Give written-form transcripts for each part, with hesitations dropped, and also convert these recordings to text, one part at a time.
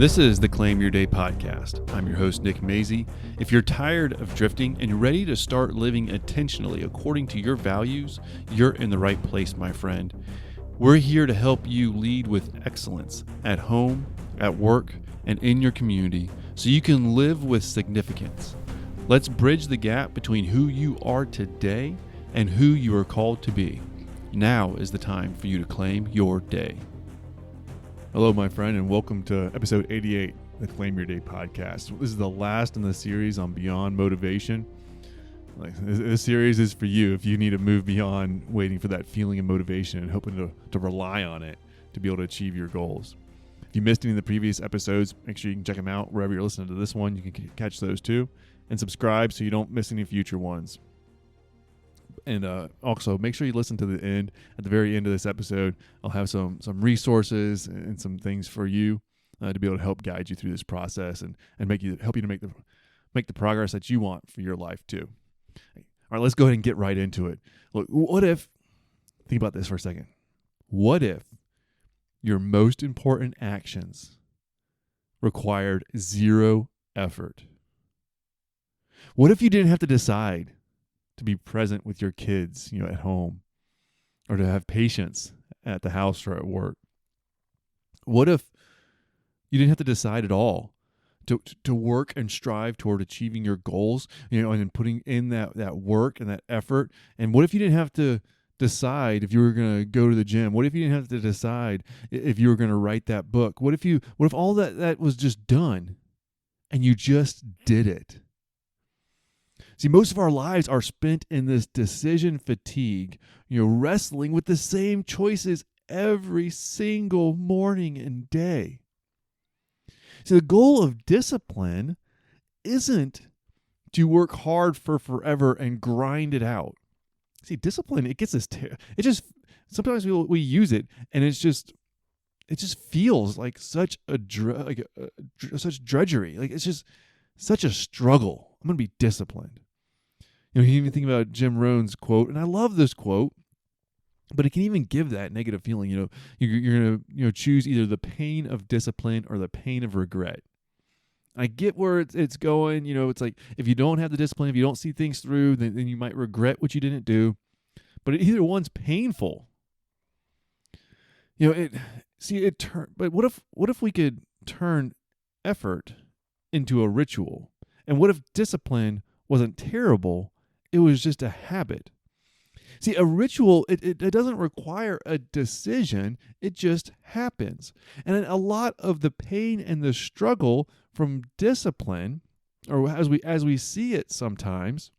This is the Claim Your Day podcast. I'm your host, Nick Maisie. If you're tired of drifting and you're ready to start living intentionally according to your values, you're in the right place, my friend. We're here to help you lead with excellence at home, at work, and in your community so you can live with significance. Let's bridge the gap between who you are today and who you are called to be. Now is the time for you to claim your day. Hello, my friend, and welcome to episode 88 of the Claim Your Day podcast. This is the last in the series on Beyond Motivation. This series is for you if you need to move beyond waiting for that feeling of motivation and hoping to rely on it to be able to achieve your goals. If you missed any of the previous episodes, make sure you can check them out wherever you're listening to this one. You can catch those too. And subscribe so you don't miss any future ones. And also, make sure you listen to the end. At the very end of this episode, I'll have some resources and some things for you to be able to help guide you through this process and help you to make the progress that you want for your life too. All right, let's go ahead and get right into it. Look, think about this for a second. What if your most important actions required zero effort? What if you didn't have to decide to be present with your kids, at home, or to have patience at the house or at work? What if you didn't have to decide at all to work and strive toward achieving your goals, and putting in that work and that effort? And what if you didn't have to decide if you were going to go to the gym? What if you didn't have to decide if you were going to write that book? What if all that was just done and you just did it? See, most of our lives are spent in this decision fatigue, wrestling with the same choices every single morning and day. See, the goal of discipline isn't to work hard for forever and grind it out. See, discipline, it gets us, sometimes we use it and it just feels like such such drudgery. Like it's just such a struggle. I'm going to be disciplined. You even think about Jim Rohn's quote, and I love this quote, but it can even give that negative feeling. You're going to choose either the pain of discipline or the pain of regret. I get where it's going. It's like if you don't have the discipline, if you don't see things through, then you might regret what you didn't do. But either one's painful. But what if we could turn effort into a ritual? And what if discipline wasn't terrible? It was just a habit. See, a ritual, it doesn't require a decision. It just happens. And a lot of the pain and the struggle from discipline, or as we see it sometimes,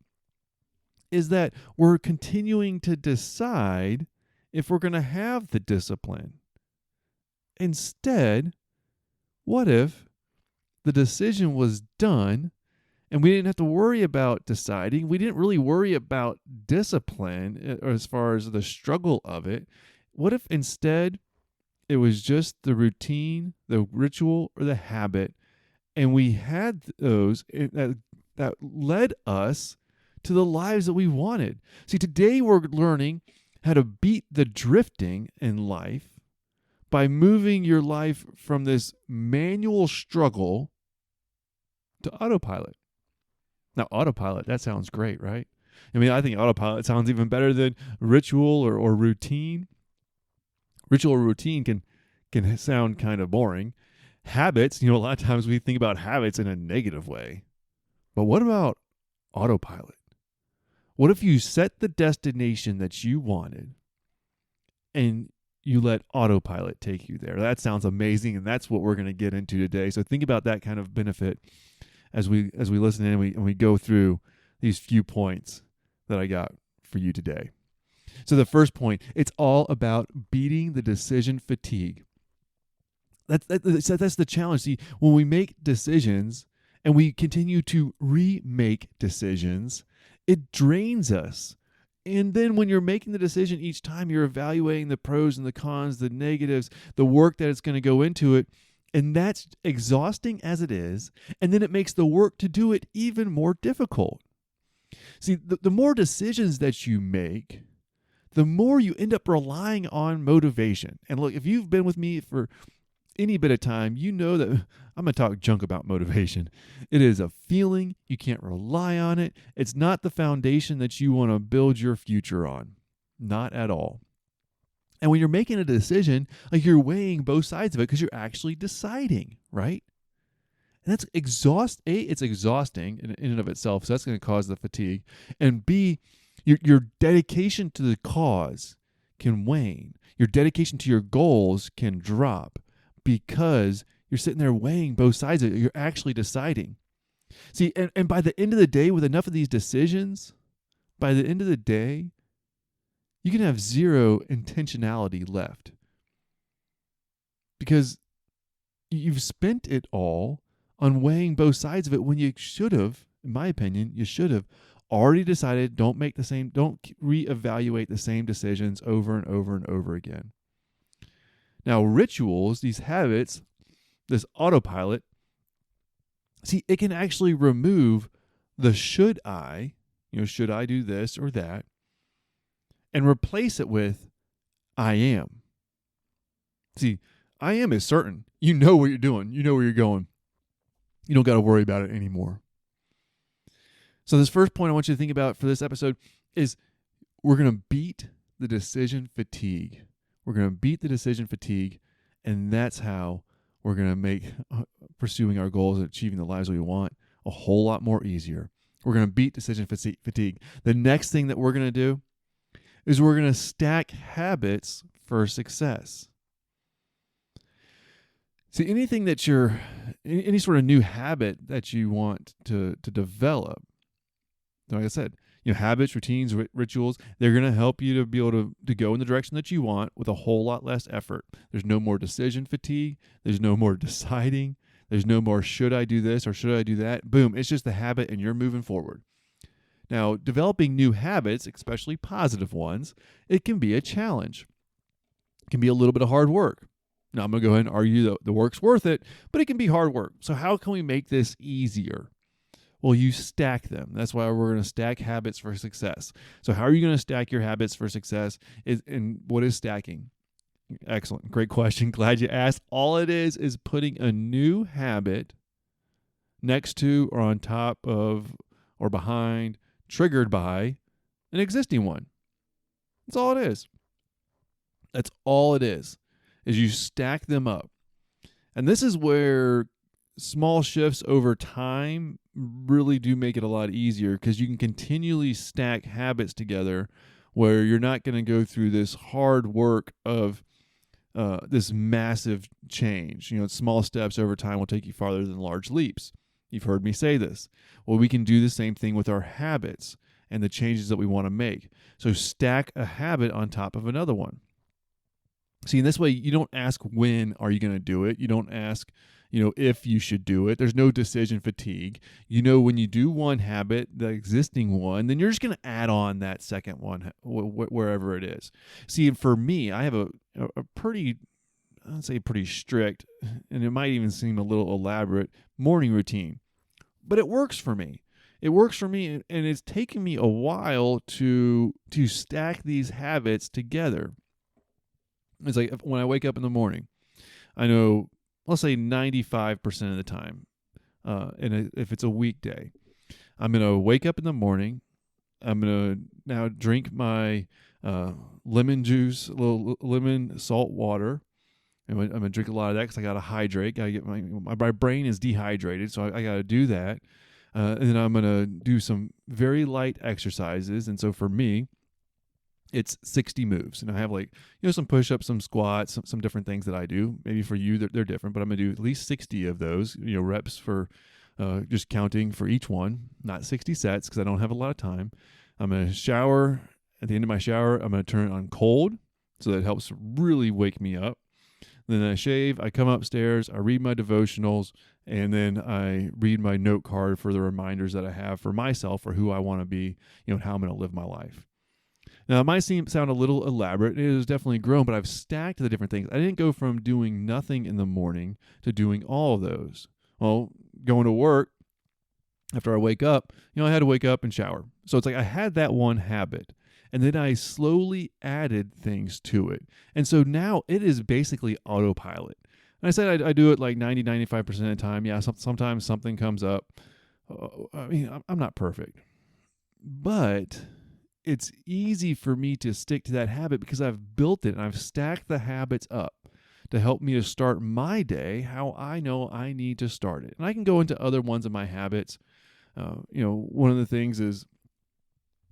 is that we're continuing to decide if we're going to have the discipline. Instead, what if the decision was done and we didn't have to worry about deciding? We didn't really worry about discipline as far as the struggle of it. What if instead it was just the routine, the ritual, or the habit, and we had those that led us to the lives that we wanted? See, today we're learning how to beat the drifting in life by moving your life from this manual struggle to autopilot. Now, autopilot, that sounds great, right? I think autopilot sounds even better than ritual or routine. Ritual or routine can sound kind of boring. Habits, a lot of times we think about habits in a negative way. But what about autopilot? What if you set the destination that you wanted and you let autopilot take you there? That sounds amazing, and that's what we're going to get into today. So think about that kind of benefit as we listen in and we go through these few points that I got for you today. So the first point, it's all about beating the decision fatigue. That's the challenge. See, when we make decisions and we continue to remake decisions, it drains us. And then when you're making the decision each time, you're evaluating the pros and the cons, the negatives, the work that it's going to go into it. And that's exhausting as it is. And then it makes the work to do it even more difficult. See, the more decisions that you make, the more you end up relying on motivation. And look, if you've been with me for any bit of time, you know that I'm going to talk junk about motivation. It is a feeling. You can't rely on it. It's not the foundation that you want to build your future on. Not at all. And when you're making a decision, like you're weighing both sides of it because you're actually deciding, right? And that's it's exhausting in and of itself, so that's going to cause the fatigue. And B, your dedication to the cause can wane. Your dedication to your goals can drop because you're sitting there weighing both sides of it. You're actually deciding. See, and by the end of the day, with enough of these decisions, by the end of the day, you can have zero intentionality left because you've spent it all on weighing both sides of it when you should have, in my opinion, you should have already decided don't reevaluate the same decisions over and over and over again. Now, rituals, these habits, this autopilot, see, it can actually remove the should I do this or that, and replace it with I am. See, I am is certain. You know what you're doing. You know where you're going. You don't got to worry about it anymore. So this first point I want you to think about for this episode is we're going to beat the decision fatigue. We're going to beat the decision fatigue, and that's how we're going to make pursuing our goals and achieving the lives we want a whole lot more easier. We're going to beat decision fatigue. The next thing that we're going to do is we're going to stack habits for success. See, anything that any sort of new habit that you want to develop, like I said, habits, routines, rituals, they're going to help you to be able to go in the direction that you want with a whole lot less effort. There's no more decision fatigue. There's no more deciding. There's no more should I do this or should I do that. Boom, it's just the habit and you're moving forward. Now, developing new habits, especially positive ones, it can be a challenge. It can be a little bit of hard work. Now, I'm going to go ahead and argue that the work's worth it, but it can be hard work. So how can we make this easier? Well, you stack them. That's why we're going to stack habits for success. So how are you going to stack your habits for success? And what is stacking? Excellent. Great question. Glad you asked. All it is putting a new habit next to or on top of or behind, triggered by an existing one. That's all it is. That's all it is you stack them up. And this is where small shifts over time really do make it a lot easier because you can continually stack habits together where you're not going to go through this hard work of this massive change. Small steps over time will take you farther than large leaps. You've heard me say this. Well, we can do the same thing with our habits and the changes that we want to make. So stack a habit on top of another one. See, in this way, you don't ask when are you going to do it. You don't ask, if you should do it. There's no decision fatigue. When you do one habit, the existing one, then you're just going to add on that second one wherever it is. See, for me, I have a pretty, I'd say pretty strict, and it might even seem a little elaborate, morning routine. But it works for me. It works for me, and it's taken me a while to stack these habits together. It's like when I wake up in the morning, I know, let's say 95% of the time, and if it's a weekday, I'm going to wake up in the morning. I'm going to now drink my lemon juice, a little lemon salt water. And I'm going to drink a lot of that because I got to hydrate. Got to get my brain is dehydrated, so I got to do that. And then I'm going to do some very light exercises. And so for me, it's 60 moves. And I have some push-ups, some squats, some different things that I do. Maybe for you, they're different, but I'm going to do at least 60 of those, reps for just counting for each one, not 60 sets because I don't have a lot of time. I'm going to shower. At the end of my shower, I'm going to turn it on cold. So that helps really wake me up. Then I shave, I come upstairs, I read my devotionals, and then I read my note card for the reminders that I have for myself, for who I want to be, and how I'm going to live my life. Now, it might sound a little elaborate. It has definitely grown, but I've stacked the different things. I didn't go from doing nothing in the morning to doing all of those. Well, going to work, after I wake up, I had to wake up and shower. So it's like I had that one habit, and then I slowly added things to it. And so now it is basically autopilot. And I said I do it like 95% of the time. Yeah, sometimes something comes up. I mean, I'm not perfect, but it's easy for me to stick to that habit because I've built it and I've stacked the habits up to help me to start my day how I know I need to start it. And I can go into other ones of my habits. One of the things is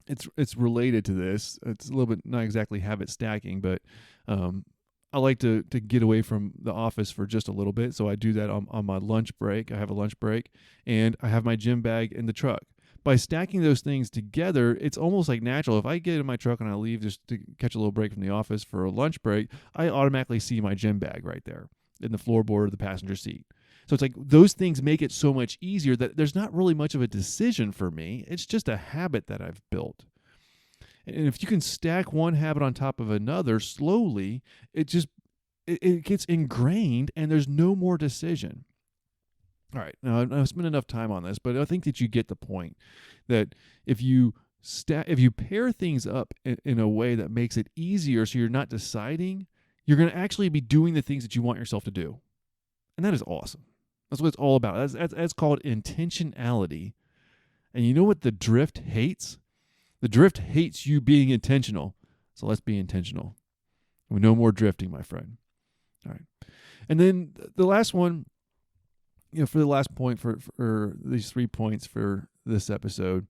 it's related to this. It's a little bit not exactly habit stacking, but I like to get away from the office for just a little bit. So I do that on my lunch break. I have a lunch break and I have my gym bag in the truck. By stacking those things together, it's almost like natural. If I get in my truck and I leave just to catch a little break from the office for a lunch break, I automatically see my gym bag right there in the floorboard of the passenger seat. So it's like those things make it so much easier that there's not really much of a decision for me. It's just a habit that I've built. And if you can stack one habit on top of another slowly, it gets ingrained and there's no more decision. All right, now I've spent enough time on this, but I think that you get the point that if you pair things up in a way that makes it easier so you're not deciding, you're going to actually be doing the things that you want yourself to do. And that is awesome. That's what it's all about. That's called intentionality. And you know what the drift hates? The drift hates you being intentional. So let's be intentional. No more drifting, my friend. All right. And then the last one, for the last point for these 3 points for this episode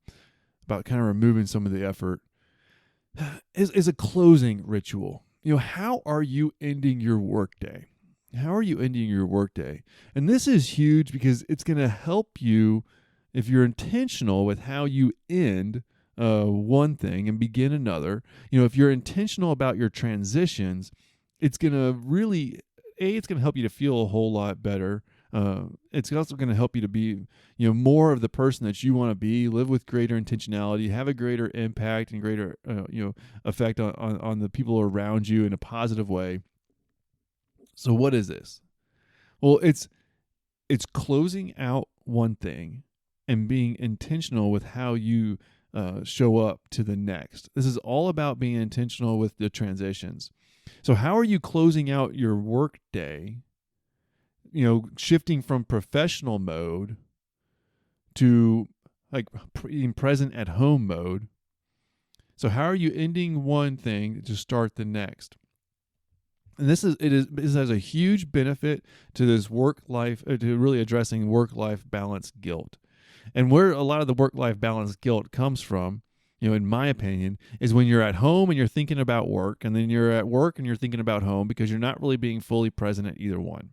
about kind of removing some of the effort is a closing ritual. How are you ending your workday? How are you ending your workday? And this is huge because it's going to help you if you're intentional with how you end one thing and begin another. If you're intentional about your transitions, it's going to it's going to help you to feel a whole lot better. It's also going to help you to be, more of the person that you want to be, live with greater intentionality, have a greater impact and greater, effect on the people around you in a positive way. So what is this? Well, it's closing out one thing and being intentional with how you show up to the next. This is all about being intentional with the transitions. So how are you closing out your work day? Shifting from professional mode to like being present at home mode. So how are you ending one thing to start the next? And this has a huge benefit to this work-life, to really addressing work-life balance guilt. And where a lot of the work-life balance guilt comes from, in my opinion, is when you're at home and you're thinking about work, and then you're at work and you're thinking about home because you're not really being fully present at either one.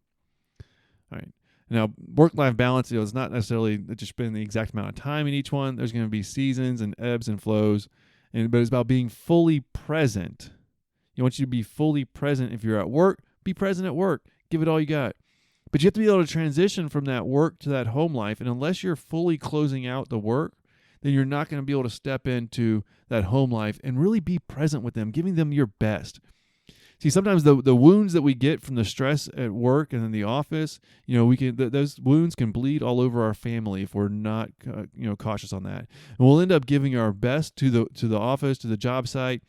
All right. Now, work-life balance, is not necessarily just spending the exact amount of time in each one. There's going to be seasons and ebbs and flows, but it's about being fully present. I want you to be fully present. If you're at work, be present at work. Give it all you got. But you have to be able to transition from that work to that home life. And unless you're fully closing out the work, then you're not going to be able to step into that home life and really be present with them, giving them your best. See, sometimes the wounds that we get from the stress at work and in the office, those wounds can bleed all over our family if we're not, cautious on that. And we'll end up giving our best to the office, to the job site,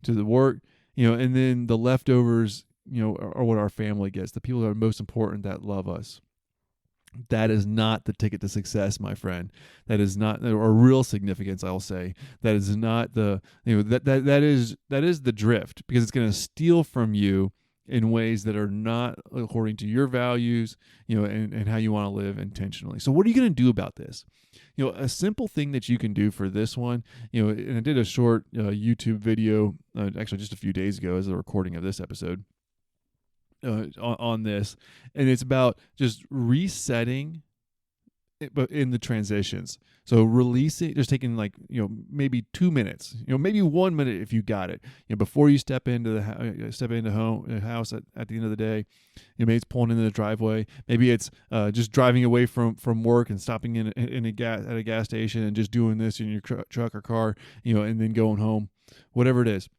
to the work, and then the leftovers, are what our family gets. The people that are most important that love us. That is not the ticket to success, my friend. That is not, or real significance, I'll say. That is not that is the drift, because it's going to steal from you in ways that are not according to your values, and how you want to live intentionally. So what are you going to do about this? A simple thing that you can do for this one, and I did a short YouTube video, actually just a few days ago as a recording of this episode, on this, and it's about just resetting but in the transitions. So releasing, just taking maybe 2 minutes, maybe 1 minute if you got it, before you step into the house at the end of the day. Maybe it's pulling into the driveway. Maybe it's just driving away from work and stopping at a gas station and just doing this in your truck or car, and then going home. Whatever it is,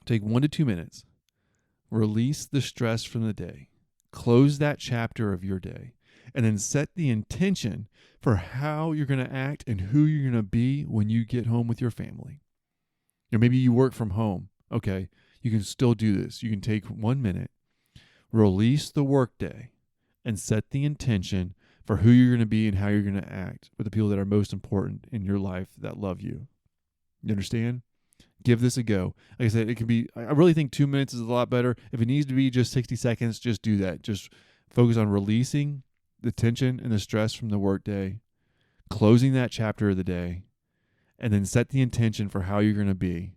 take 1 to 2 minutes. Release the stress from the day. Close that chapter of your day. And then set the intention for how you're going to act and who you're going to be when you get home with your family. Maybe you work from home. Okay, you can still do this. You can take 1 minute. Release the workday and set the intention for who you're going to be and how you're going to act with the people that are most important in your life that love you. You understand? Give this a go. Like I said, it can be, I really think 2 minutes is a lot better. If it needs to be just 60 seconds, just do that. Just focus on releasing the tension and the stress from the workday, closing that chapter of the day, and then set the intention for how you're going to be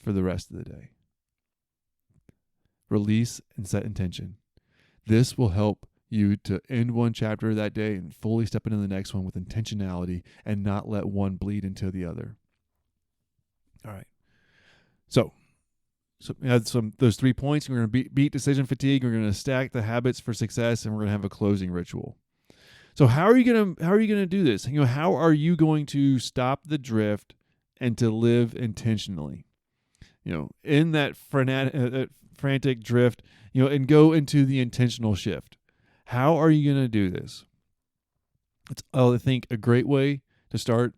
for the rest of the day. Release and set intention. This will help you to end one chapter of that day and fully step into the next one with intentionality and not let one bleed into the other. All right. So we had those 3 points. We're going to beat decision fatigue. We're going to stack the habits for success, and we're going to have a closing ritual. So how are you going to do this? How are you going to stop the drift and to live intentionally? In that frantic drift, and go into the intentional shift. How are you going to do this? I think a great way to start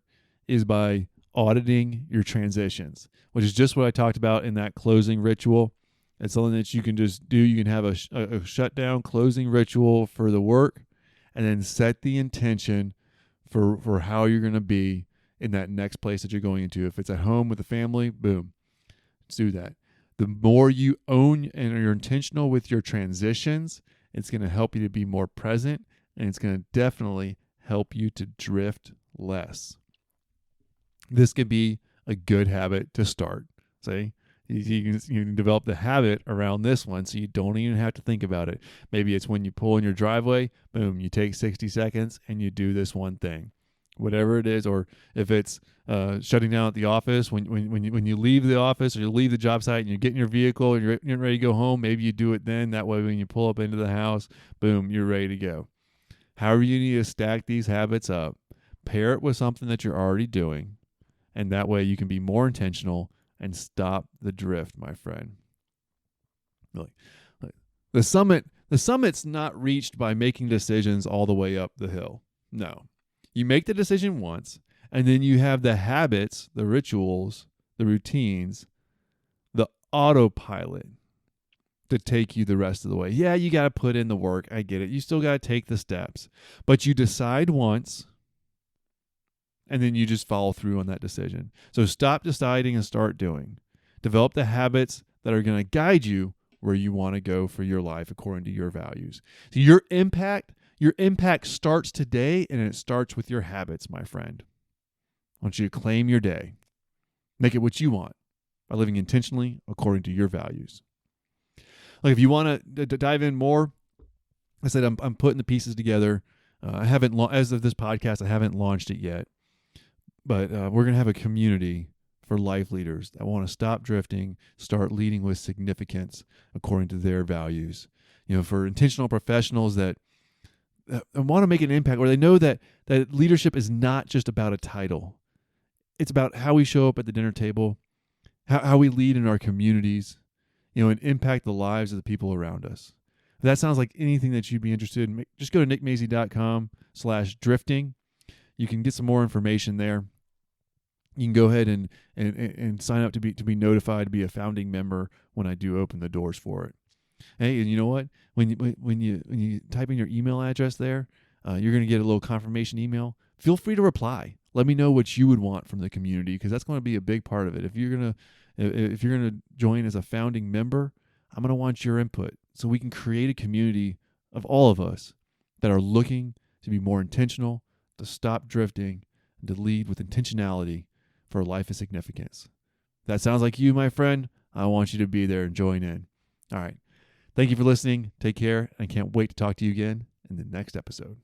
is by auditing your transitions, which is just what I talked about in that closing ritual. It's something that you can just do. You can have a shutdown closing ritual for the work, and then set the intention for how you're going to be in that next place that you're going into. If it's at home with the family, boom, let's do that. The more you own and are intentional with your transitions, it's going to help you to be more present, and it's going to definitely help you to drift less. This could be a good habit to start. See, you can develop the habit around this one, so you don't even have to think about it. Maybe it's when you pull in your driveway, boom, you take 60 seconds and you do this one thing, whatever it is. Or if it's shutting down at the office, when you leave the office or you leave the job site and you get in your vehicle and you're getting ready to go home, maybe you do it then. That way, when you pull up into the house, boom, you're ready to go. However, you need to stack these habits up. Pair it with something that you're already doing, and that way you can be more intentional and stop the drift, my friend. Really. The summit's not reached by making decisions all the way up the hill. No. You make the decision once, and then you have the habits, the rituals, the routines, the autopilot to take you the rest of the way. Yeah, you got to put in the work. I get it. You still got to take the steps. But you decide once, and then you just follow through on that decision. So stop deciding and start doing. Develop the habits that are going to guide you where you want to go for your life according to your values. So your impact starts today, and it starts with your habits, my friend. I want you to claim your day. Make it what you want by living intentionally according to your values. Like if you want to dive in more, I said I'm putting the pieces together. I haven't, as of this podcast, I haven't launched it yet. But we're going to have a community for life leaders that want to stop drifting, start leading with significance according to their values. For intentional professionals that want to make an impact, where they know that leadership is not just about a title. It's about how we show up at the dinner table, how we lead in our communities, and impact the lives of the people around us. If that sounds like anything that you'd be interested in, just go to nickmazy.com/drifting. You can get some more information there. You can go ahead and sign up to be notified to be a founding member when I do open the doors for it. Hey, and you know what? When you type in your email address there, you're going to get a little confirmation email. Feel free to reply. Let me know what you would want from the community, because that's going to be a big part of it. If you're gonna join as a founding member, I'm going to want your input so we can create a community of all of us that are looking to be more intentional, to stop drifting, and to lead with intentionality for a life of significance. If that sounds like you, my friend, I want you to be there and join in. All right. Thank you for listening. Take care. I can't wait to talk to you again in the next episode.